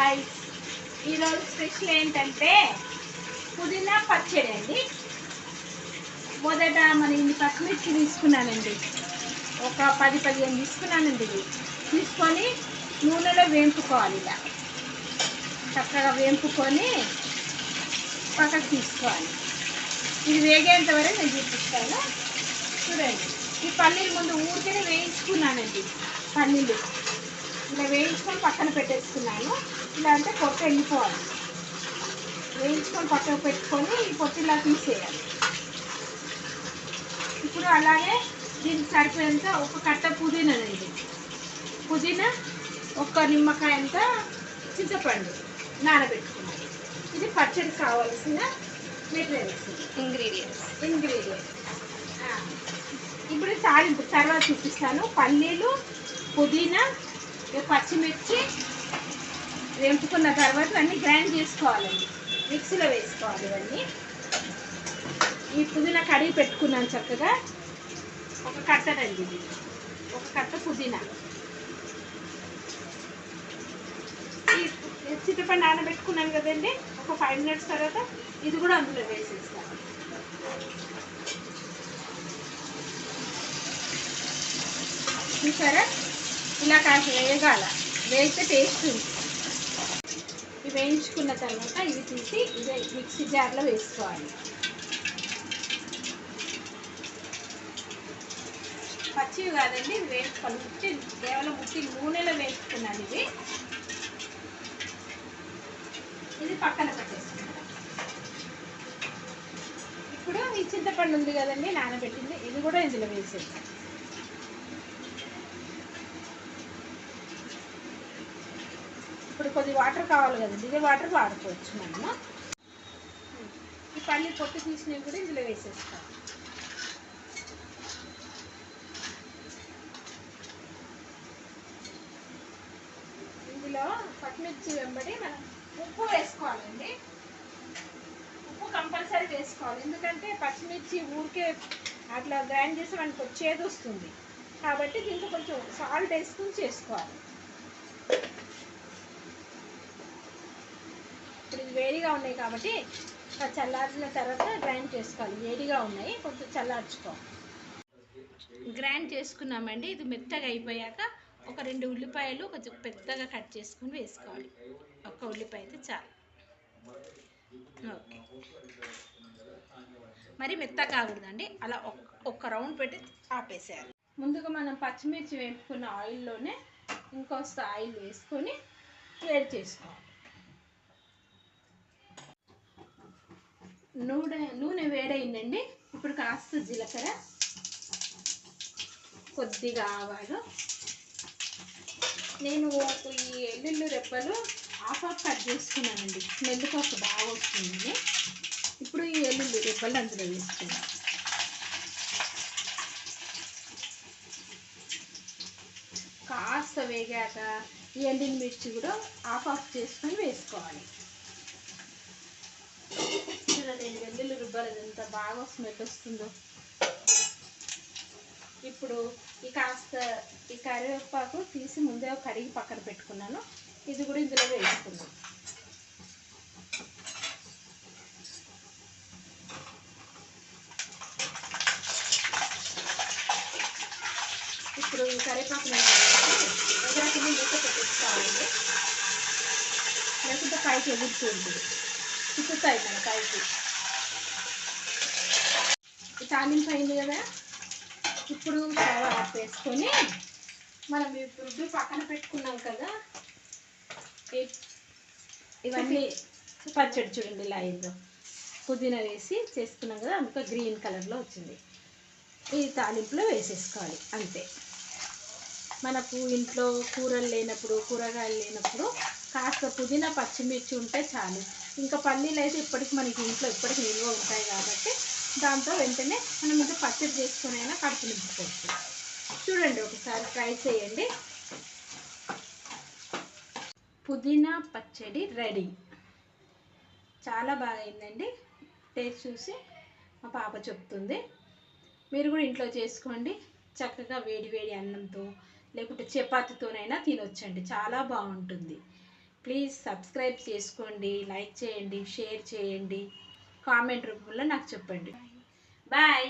Guys, ఈరోజు special ఏంటంటే పుదీనా పచ్చడి అండి. మొదట మన ఇన్ని పచ్చిమిర్చి తీసుకున్నానండి, ఒక 10-15 తీసుకున్నానండి. ఇవి తీసుకొని నూనెలో వేంపుకోవాలి. ఇలా చక్కగా వేంపుకొని పక్కకు తీసుకోవాలి. ఇది వేగేంత వరకు నేను చూపిస్తాను, చూడండి. ఈ పల్లీలు ముందు ఊరికే వేయించుకున్నానండి. పల్లీలు ఇలా వేయించుకొని పక్కన పెట్టేసుకున్నాను. ఇలా అంటే పొట్టు వెళ్ళిపోవాలి. వేయించుకొని పక్కకు పెట్టుకొని ఈ పొట్టు ఇలా తీసేయాలి. ఇప్పుడు అలాగే దీనికి సరిపోయేంత ఒక కట్ట పుదీనా అండి, పుదీనా, ఒక నిమ్మకాయ అంత చింతపండు నానబెట్టుకున్నాను. ఇది పచ్చడి కావాల్సిన మెటీరియల్స్, ఇంగ్రీడియంట్స్. ఇప్పుడు తాలింపు తర్వాత చూపిస్తాను. పల్లీలు, పుదీనా, పచ్చిమిర్చి వేపుకున్న తర్వాత అన్నీ గ్రైండ్ చేసుకోవాలండి, మిక్సీలో వేసుకోవాలి. ఇవన్నీ ఈ పుదీనా కడిగి పెట్టుకున్నాను చక్కగా. ఒక కట్టనండి ఇది, ఒక కట్ట పుదీనా. ఈ చింతపండు నానబెట్టుకున్నాను కదండి, ఒక 5 మినిట్స్ తర్వాత ఇది కూడా అందులో వేసేస్తాను. చూసారా, ఇలా కాస్త వేయగాల, వేస్తే టేస్ట్ ఉంది. ఇవి వేయించుకున్న తర్వాత ఇవి తీసి ఇదే మిక్సీ జార్లో వేసుకోవాలి. పచ్చివి కాదండి, ఇది వేసుకోవాలి. కేవలం నూనెలో వేసుకున్నాను. ఇది పక్కన పెట్టేసుకున్నాను. ఇప్పుడు ఈ చింతపండు ఉంది కదండి నానబెట్టింది, ఇది కూడా ఇందులో వేసేస్తాను. ఇప్పుడు కొద్ది వాటర్ కావాలి కదండి, ఇదే వాటర్ వాడుకోవచ్చు మనము. ఈ పల్లి పొట్టు తీసినవి కూడా ఇందులో వేసేస్తాం. ఇందులో పచ్చిమిర్చి వెంబడి మనం ఉప్పు వేసుకోవాలండి. ఉప్పు కంపల్సరీ వేసుకోవాలి, ఎందుకంటే పచ్చిమిర్చి ఊరికే అట్లా గ్రైండ్ చేసి మనకు చేదు వస్తుంది. కాబట్టి దీంట్లో కొంచెం సాల్ట్ వేసుకుని చేసుకోవాలి. ఇప్పుడు ఇది వేడిగా ఉన్నాయి కాబట్టి చల్లార్చిన తర్వాత గ్రైండ్ చేసుకోవాలి. వేడిగా ఉన్నాయి, కొంచెం చల్లార్చుకోవాలి. గ్రైండ్ చేసుకున్నామండి. ఇది మెత్తగా అయిపోయాక ఒక 2 ఉల్లిపాయలు కొంచెం పెద్దగా కట్ చేసుకుని వేసుకోవాలి. ఒక్క ఉల్లిపాయ అయితే చాలు. ఓకే, మరి మెత్తగా కాకూడదండి, అలా ఒక్క రౌండ్ పెట్టి ఆపేసేయాలి. ముందుగా మనం పచ్చిమిర్చి వేపుకున్న ఆయిల్లోనే ఇంకొంత ఆయిల్ వేసుకొని వేడి చేసుకోవాలి. నూనె వేడైందండి. ఇప్పుడు కాస్త జీలకర్ర, కొద్దిగా ఆవాలు. నేను ఈ ఎల్లుల్లి రెబ్బలు హాఫ్ కట్ చేసుకున్నానండి, స్మెల్ కాస్త బాగా వస్తుందని. ఇప్పుడు ఈ ఎల్లుల్లి రెబ్బలు అందులో వేసుకున్నాను. కాస్త వేగాక ఈ ఎల్లుల్లి మిర్చి కూడా హాఫ్ చేసుకొని వేసుకోవాలి. వెల్లుల్లి రుబ్బలు ఎంత బాగా స్మెల్ వస్తుందో. ఇప్పుడు ఈ కరివేపాకు తీసి ముందే కడిగి పక్కన పెట్టుకున్నాను, ఇది కూడా ఇందులో వేసుకున్నాను. ఇప్పుడు ఈ కరివేపాకు ఎగరకుండా మూత పెట్టేసుకోవాలండి, లేకుంటే పైకి ఎగురుతుంది, తిప్పుతాయి మన పైకి. తాలింపు అయింది కదా, ఇప్పుడు స్టవ్ ఆఫ్ వేసుకొని మనం ఇప్పుడు పక్కన పెట్టుకున్నాం కదా ఇవన్నీ పచ్చడి చూడండి ఇలా అయిందో. పుదీనా వేసి చేసుకున్నాం కదా, అందుకే గ్రీన్ కలర్లో వచ్చింది. ఈ తాలింపులో వేసేసుకోవాలి అంతే. మనకు ఇంట్లో కూరలు లేనప్పుడు, కూరగాయలు లేనప్పుడు కాస్త పుదీనా పచ్చిమిర్చి ఉంటే చాలు. ఇంకా పల్లీలు అయితే ఇప్పటికి మనకి ఇంట్లో ఇప్పటికి నిల్వ ఉంటాయి కాబట్టి దాంతో వెంటనే మనం ఇంకా పచ్చడి చేసుకొని అయినా కడుపు నింపుకోవచ్చు. చూడండి, ఒకసారి ట్రై చేయండి. పుదీనా పచ్చడి రెడీ. చాలా బాగా అయిందండి. టేస్ట్ చూసి మా పాప చెప్తుంది. మీరు కూడా ఇంట్లో చేసుకోండి. చక్కగా వేడి వేడి అన్నంతో లేకుంటే చపాతీతోనైనా తినొచ్చండి, చాలా బాగుంటుంది. ప్లీజ్ సబ్స్క్రైబ్ చేసుకోండి, లైక్ చేయండి, షేర్ చేయండి, కామెంట్ రూపంలో నాకు చెప్పండి. బాయ్.